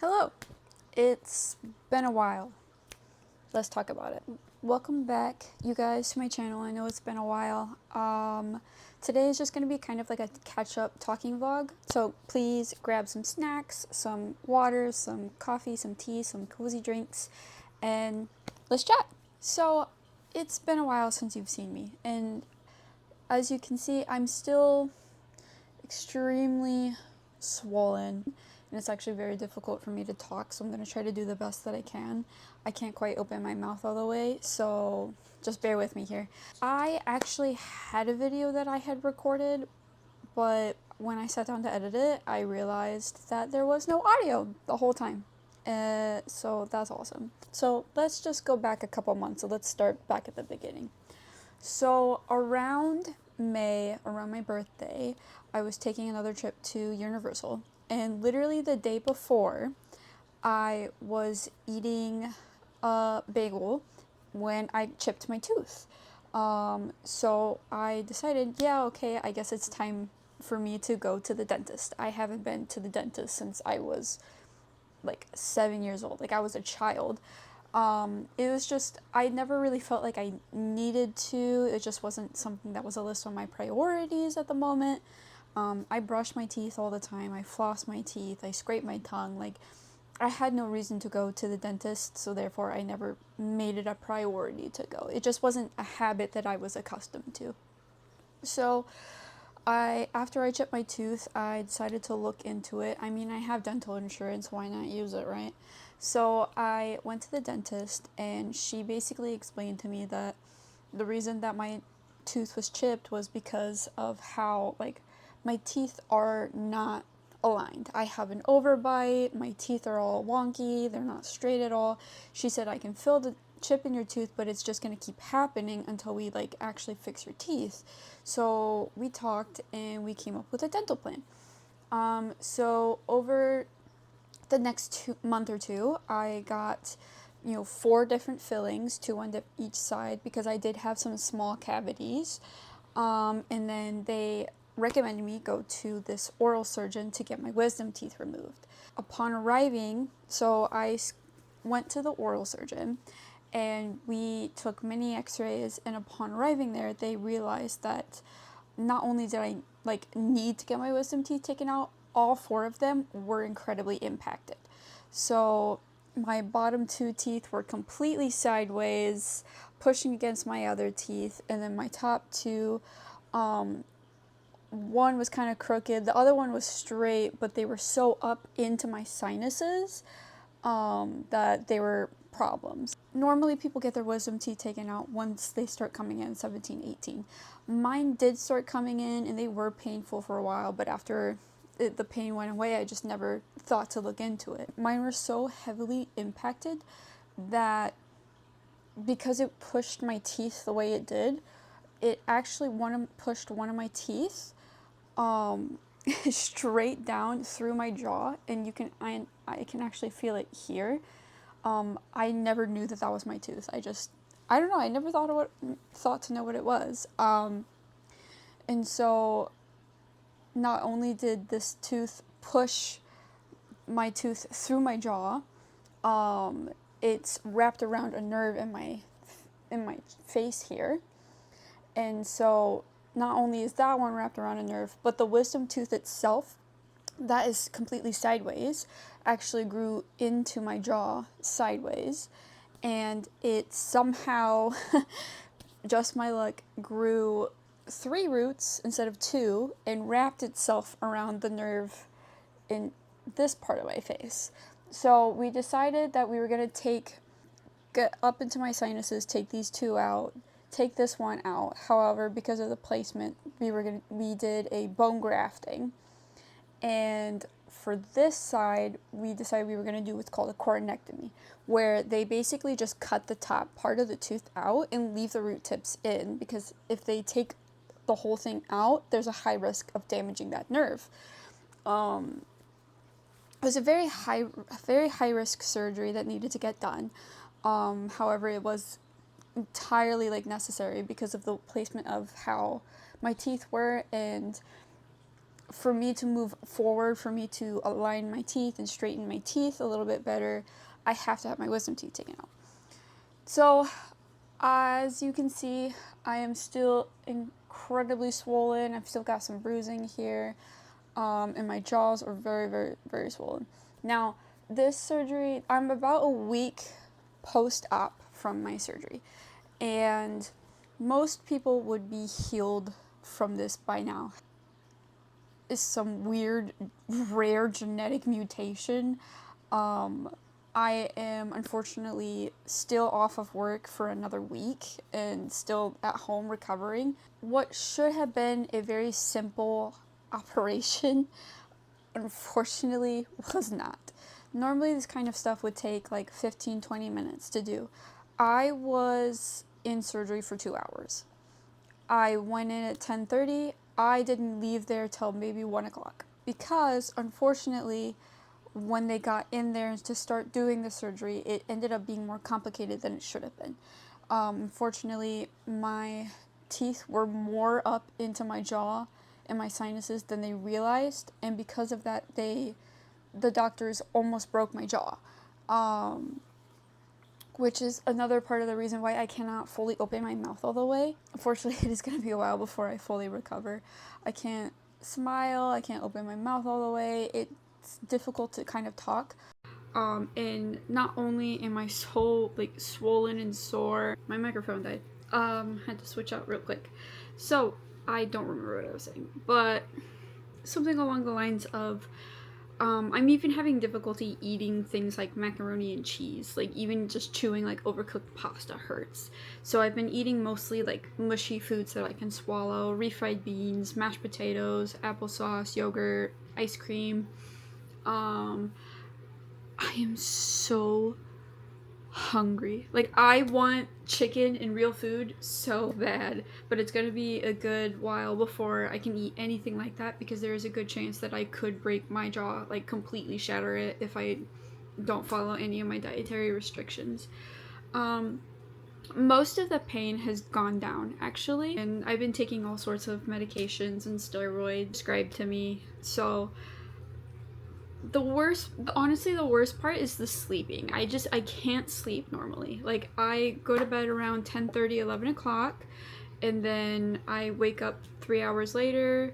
Hello! It's been a while. Let's talk about it. Welcome back, you guys, to my channel. I know it's been a while. Today is just going to be kind of like a catch-up talking vlog. So please grab some snacks, some water, some coffee, some tea, some cozy drinks, and let's chat. So it's been a while since you've seen me, and as you can see, I'm still extremely swollen, and it's actually very difficult for me to talk, so I'm going to try to do the best that I can. I can't quite open my mouth all the way, so just bear with me here. I actually had a video that I had recorded, but when I sat down to edit it, I realized that there was no audio the whole time. So that's awesome. So let's just go back a couple months. So let's start back at the beginning. So around May, around my birthday, I was taking another trip to Universal, and literally the day before, I was eating a bagel when I chipped my tooth. So I decided, yeah, okay, I guess it's time for me to go to the dentist. I haven't been to the dentist since I was like 7 years old. Like, I was a child. It was just, I never really felt like I needed to. It just wasn't something that was a list on my priorities at the moment. I brush my teeth all the time. I floss my teeth. I scrape my tongue. Like, I had no reason to go to the dentist, so therefore I never made it a priority to go. It just wasn't a habit that I was accustomed to. So after I chipped my tooth, I decided to look into it. I mean, I have dental insurance, why not use it, right? So I went to the dentist, and she basically explained to me that the reason that my tooth was chipped was because of how, like, my teeth are not aligned. I have an overbite, my teeth are all wonky, they're not straight at all. She said I can feel the chip in your tooth, but it's just going to keep happening until we like actually fix your teeth. So we talked and we came up with a dental plan. So over the next month or two, I got 4 different fillings, 2 on each side, because I did have some small cavities. And then they recommended me go to this oral surgeon to get my wisdom teeth removed. Upon arriving, so I went to the oral surgeon, and we took many x-rays, and upon arriving there, they realized that not only did I need to get my wisdom teeth taken out, all 4 of them were incredibly impacted. So my bottom 2 teeth were completely sideways, pushing against my other teeth, and then my top 2, one was kind of crooked, the other one was straight, but they were so up into my sinuses that they were problems. Normally people get their wisdom teeth taken out once they start coming in 17, 18. Mine did start coming in, and they were painful for a while, but after the pain went away, I just never thought to look into it. Mine were so heavily impacted that because it pushed my teeth the way it did, it actually pushed one of my teeth straight down through my jaw, and I can actually feel it here. I never knew that was my tooth. I don't know, I never thought to know what it was. And so not only did this tooth push my tooth through my jaw, it's wrapped around a nerve in my face here. And so not only is that one wrapped around a nerve, but the wisdom tooth itself, that is completely sideways, actually grew into my jaw sideways, and it somehow, just my luck, grew 3 roots instead of 2 and wrapped itself around the nerve in this part of my face. So we decided that we were going to get up into my sinuses, take these 2 out, take this one out. However, because of the placement, we did a bone grafting. And for this side, we decided we were going to do what's called a coronectomy, where they basically just cut the top part of the tooth out and leave the root tips in, because if they take the whole thing out, there's a high risk of damaging that nerve. It was a very high risk surgery that needed to get done. However, it was entirely necessary because of the placement of how my teeth were, and for me to move forward, for me to align my teeth and straighten my teeth a little bit better, I have to have my wisdom teeth taken out. So, as you can see, I am still incredibly swollen. I've still got some bruising here, and my jaws are very, very, very swollen. Now, this surgery, I'm about a week post-op from my surgery, and most people would be healed from this by now. Is some weird, rare genetic mutation. I am unfortunately still off of work for another week and still at home recovering. What should have been a very simple operation, unfortunately, was not. Normally, this kind of stuff would take like 15-20 minutes to do. I was in surgery for 2 hours. I went in at 10:30. I didn't leave there till maybe 1 o'clock because, unfortunately, when they got in there to start doing the surgery, it ended up being more complicated than it should have been. Unfortunately, my teeth were more up into my jaw and my sinuses than they realized, and because of that, the doctors almost broke my jaw. Which is another part of the reason why I cannot fully open my mouth all the way. Unfortunately, it is going to be a while before I fully recover. I can't smile, I can't open my mouth all the way. It's difficult to kind of talk. And not only am I so like swollen and sore, my microphone died. Had to switch out real quick. So I don't remember what I was saying, but something along the lines of I'm even having difficulty eating things like macaroni and cheese. Like, even just chewing like overcooked pasta hurts. So I've been eating mostly like mushy foods that I can swallow: refried beans, mashed potatoes, applesauce, yogurt, ice cream. I am so hungry. Like, I want chicken and real food so bad, but it's gonna be a good while before I can eat anything like that, because there is a good chance that I could break my jaw, like completely shatter it, if I don't follow any of my dietary restrictions. Most of the pain has gone down, actually, and I've been taking all sorts of medications and steroids prescribed to me. So honestly, the worst part is the sleeping. I can't sleep normally. Like, I go to bed around 10:30, 11 o'clock, and then I wake up 3 hours later,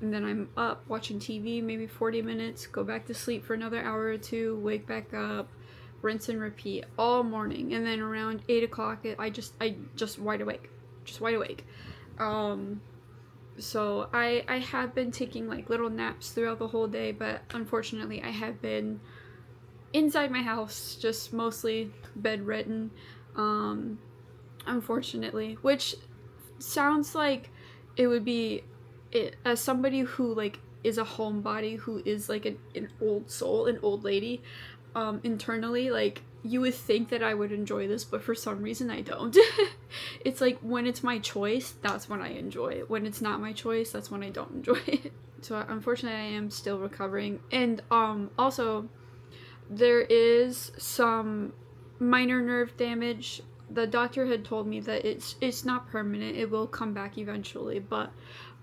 and then I'm up watching TV maybe 40 minutes, go back to sleep for another hour or two, wake back up, rinse and repeat all morning. And then around 8 o'clock, I just wide awake. So I have been taking like little naps throughout the whole day, but unfortunately I have been inside my house, just mostly bedridden, unfortunately, which sounds like it would be it, as somebody who like is a homebody, who is like an old soul, an old lady, internally, like, you would think that I would enjoy this, but for some reason I don't. It's like, when it's my choice, that's when I enjoy it. When it's not my choice, that's when I don't enjoy it. So unfortunately, I am still recovering. And also, there is some minor nerve damage. The doctor had told me that it's not permanent. It will come back eventually, but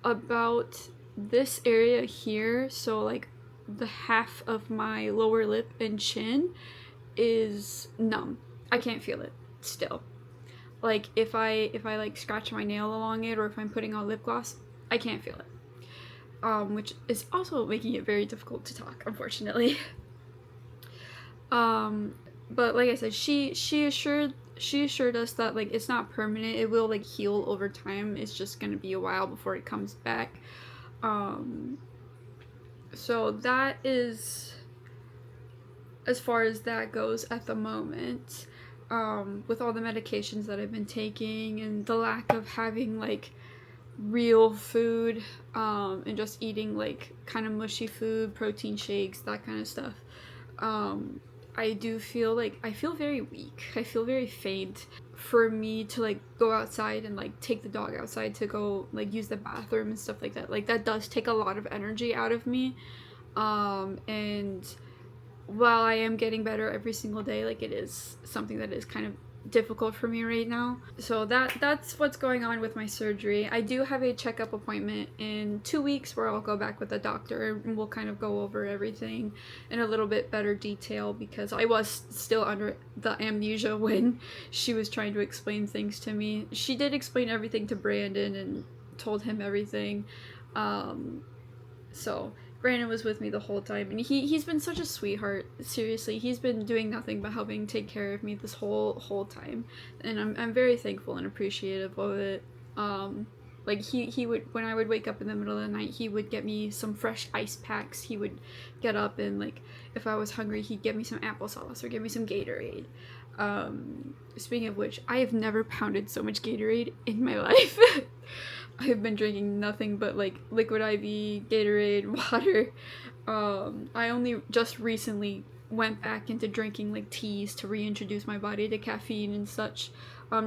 about this area here, so like the half of my lower lip and chin, is numb. I can't feel it still. Like, if I like scratch my nail along it, or if I'm putting on lip gloss, I can't feel it. Which is also making it very difficult to talk, unfortunately. But like I said, she assured us that like it's not permanent. It will like heal over time. It's just gonna be a while before it comes back. So that is as far as that goes at the moment. With all the medications that I've been taking, and the lack of having like real food, and just eating like kind of mushy food, protein shakes, that kind of stuff. I do feel like I feel very weak. I feel very faint. For me to like go outside and like take the dog outside to go like use the bathroom and stuff like that does take a lot of energy out of me. And while I am getting better every single day, like, it is something that is kind of difficult for me right now. So that's what's going on with my surgery. I do have a checkup appointment in 2 weeks where I'll go back with the doctor and we'll kind of go over everything in a little bit better detail, because I was still under the amnesia when she was trying to explain things to me. She did explain everything to Brandon and told him everything. So Brandon was with me the whole time, and he's been such a sweetheart. Seriously, he's been doing nothing but helping take care of me this whole time, and I'm very thankful and appreciative of it. Like he would, when I would wake up in the middle of the night, he would get me some fresh ice packs. He would get up and, like, if I was hungry, he'd get me some applesauce or give me some Gatorade. Speaking of which, I have never pounded so much Gatorade in my life. I have been drinking nothing but, like, liquid IV, Gatorade, water. I only just recently went back into drinking, like, teas to reintroduce my body to caffeine and such,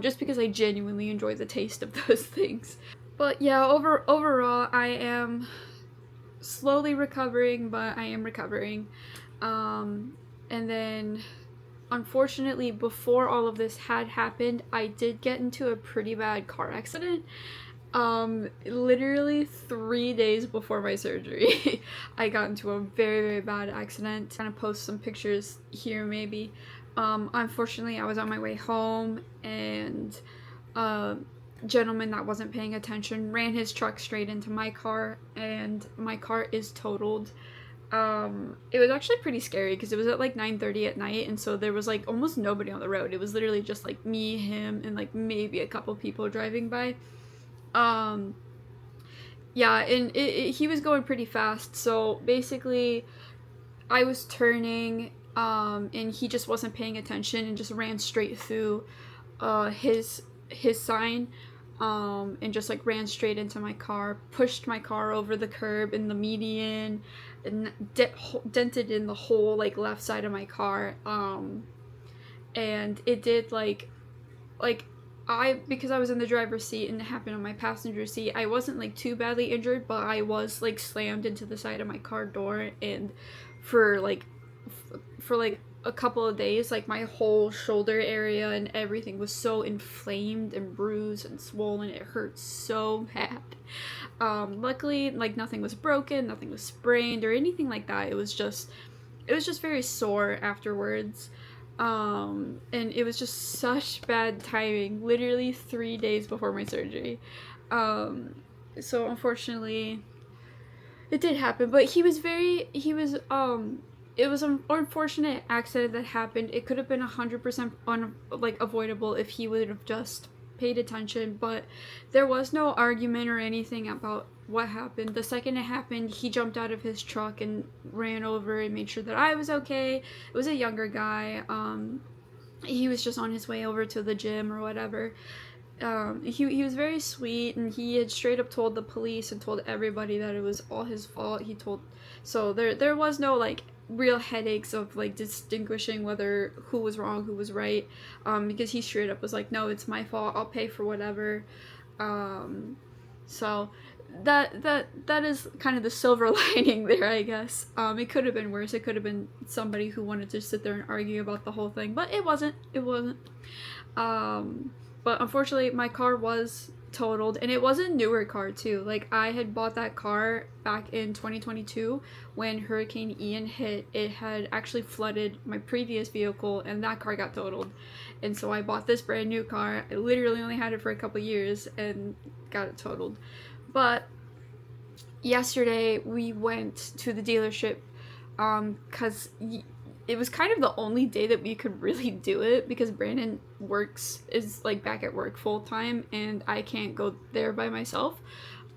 just because I genuinely enjoy the taste of those things. But yeah, overall, I am slowly recovering, but I am recovering. And then, unfortunately, before all of this had happened, I did get into a pretty bad car accident. Literally 3 days before my surgery, I got into a very bad accident. I'm gonna post some pictures here maybe. Unfortunately, I was on my way home, and a gentleman that wasn't paying attention ran his truck straight into my car, and my car is totaled. It was actually pretty scary because it was at like 9:30 at night, and so there was like almost nobody on the road. It was literally just like me, him, and like maybe a couple people driving by. Yeah, and he was going pretty fast, so basically I was turning, and he just wasn't paying attention and just ran straight through his sign, and just like ran straight into my car, pushed my car over the curb in the median, and dented in the whole like left side of my car, and it did like because I was in the driver's seat and it happened on my passenger seat, I wasn't like too badly injured, but I was like slammed into the side of my car door, and for like a couple of days, like my whole shoulder area and everything was so inflamed and bruised and swollen. It hurt so bad. Luckily, like, nothing was broken, nothing was sprained or anything like that. It was just very sore afterwards. And it was just such bad timing, literally 3 days before my surgery. So unfortunately, it did happen, but it was an unfortunate accident that happened. It could have been 100% avoidable if he would have just paid attention, but there was no argument or anything about what happened. The second it happened, he jumped out of his truck and ran over and made sure that I was okay. It was a younger guy. He was just on his way over to the gym or whatever. He was very sweet, and he had straight up told the police and told everybody that it was all his fault. So there was no like real headaches of like distinguishing whether who was wrong, who was right, because he straight up was like, no, it's my fault, I'll pay for whatever. So that is kind of the silver lining there, I guess. It could have been worse. It could have been somebody who wanted to sit there and argue about the whole thing, but it wasn't. But unfortunately, my car was totaled, and it was a newer car too. Like, I had bought that car back in 2022 when Hurricane Ian hit. It had actually flooded my previous vehicle, and that car got totaled. And so I bought this brand new car. I literally only had it for a couple years and got it totaled. But yesterday we went to the dealership because it was kind of the only day that we could really do it, because Brandon is like back at work full time and I can't go there by myself.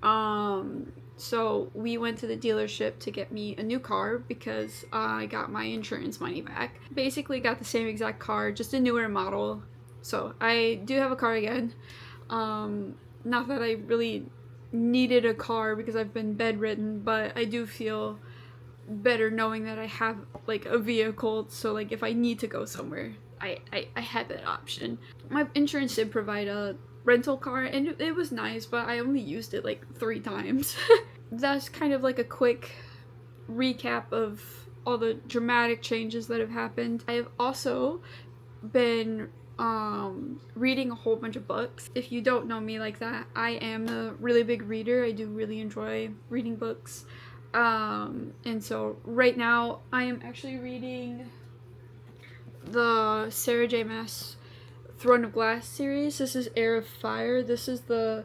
So we went to the dealership to get me a new car because I got my insurance money back. Basically got the same exact car, just a newer model. So I do have a car again. Not that I really needed a car because I've been bedridden, but I do feel better knowing that I have like a vehicle, so like if I need to go somewhere, I had that option. My insurance did provide a rental car, and it was nice, but I only used it like 3 times. That's kind of like a quick recap of all the dramatic changes that have happened. I have also been reading a whole bunch of books. If you don't know me like that, I am a really big reader. I do really enjoy reading books. And so right now I am actually reading the Sarah J. Maas Throne of Glass series. This is Heir of Fire. This is the,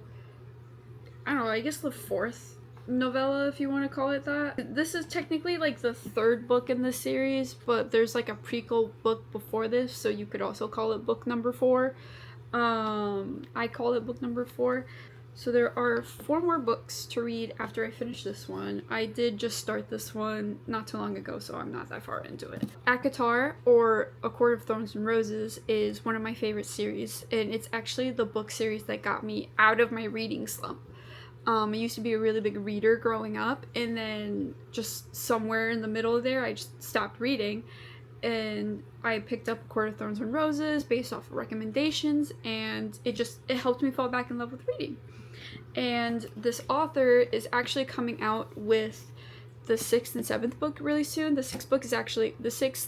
I don't know, I guess the 4th novella, if you want to call it that. This is technically like the 3rd book in this series, but there's like a prequel book before this, so you could also call it book number 4. I call it book number 4. So there are 4 more books to read after I finish this one. I did just start this one not too long ago, so I'm not that far into it. ACOTAR, or A Court of Thorns and Roses, is one of my favorite series, and it's actually the book series that got me out of my reading slump. I used to be a really big reader growing up, and then just somewhere in the middle there, I just stopped reading, and I picked up A Court of Thorns and Roses based off of recommendations, and it helped me fall back in love with reading. And this author is actually coming out with the 6th and 7th book really soon. The 6th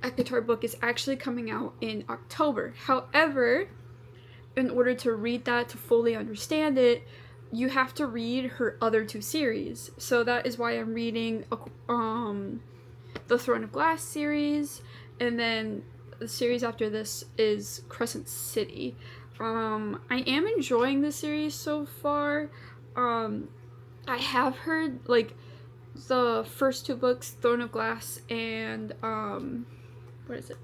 ACOTAR book is actually coming out in October. However, in order to read that, to fully understand it, you have to read her other 2 series. So that is why I'm reading the Throne of Glass series, and then the series after this is Crescent City. I am enjoying the series so far. I have heard like the first 2 books, Throne of Glass and what is it?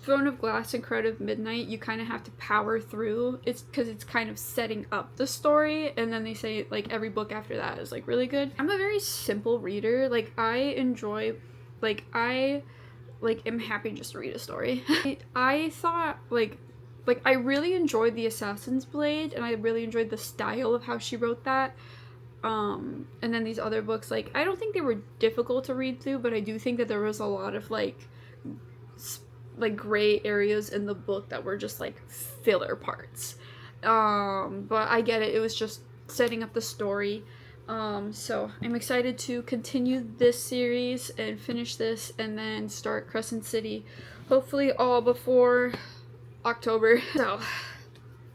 Throne of Glass and Crown of Midnight, you kind of have to power through. It's because it's kind of setting up the story, and then they say like every book after that is like really good. I'm a very simple reader. Like I enjoy, like I am happy just to read a story. I thought like I really enjoyed The Assassin's Blade, and I really enjoyed the style of how she wrote that. And then these other books, like I don't think they were difficult to read through, but I do think that there was a lot of like gray areas in the book that were just like filler parts. But I get it. It was just setting up the story. So I'm excited to continue this series and finish this, and then start Crescent City, hopefully all before October. So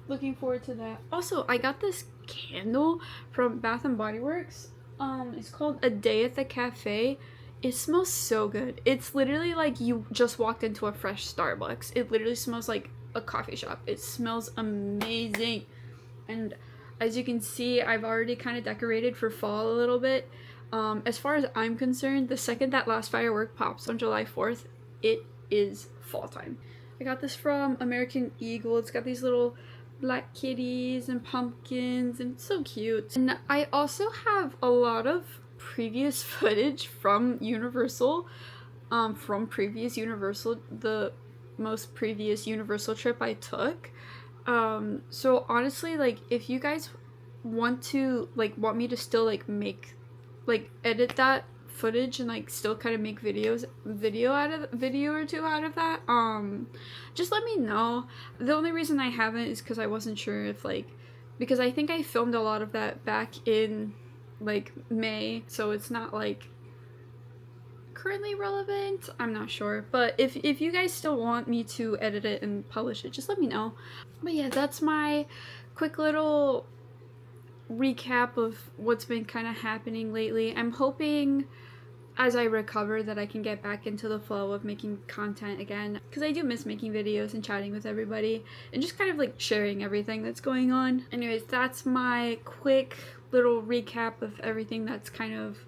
looking forward to that. Also, I got this candle from Bath and Body Works. It's called A Day at the Cafe. It smells so good. It's literally like you just walked into a fresh Starbucks. It literally smells like a coffee shop. It smells amazing. And as you can see, I've already kind of decorated for fall a little bit. As far as I'm concerned, the second that last firework pops on July 4th, it is fall time. I got this from American Eagle. It's got these little black kitties and pumpkins, and it's so cute. And I also have a lot of previous footage from Universal, the most previous Universal trip I took. So honestly, like if you guys want me to still edit that footage and like still kind of make video or 2 out of that, just let me know. The only reason I haven't is because I wasn't sure if because I think I filmed a lot of that back in May, so it's not currently relevant. I'm not sure, but if you guys still want me to edit it and publish it, just let me know. But yeah, that's my quick little recap of what's been kind of happening lately. I'm hoping as I recover that I can get back into the flow of making content again, because I do miss making videos and chatting with everybody and just kind of sharing everything that's going on. Anyways, that's my quick little recap of everything that's kind of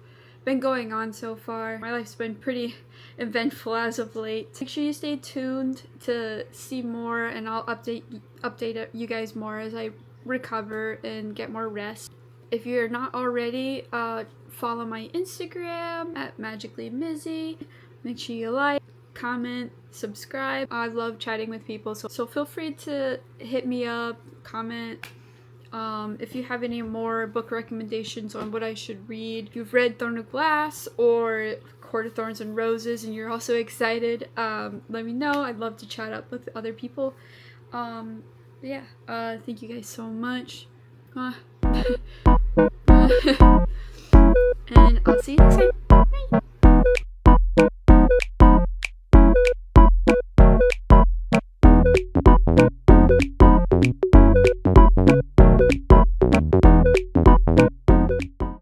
been going on so far. My life's been pretty eventful as of late. Make sure you stay tuned to see more, and I'll update you guys more as I recover and get more rest. If you're not already, follow my Instagram at magically.miizzy. Make sure you like, comment, subscribe. I love chatting with people, so feel free to hit me up, comment. If you have any more book recommendations on what I should read, if you've read Throne of Glass or Court of Thorns and Roses and you're also excited, let me know. I'd love to chat up with other people. Yeah, thank you guys so much. And I'll see you next time.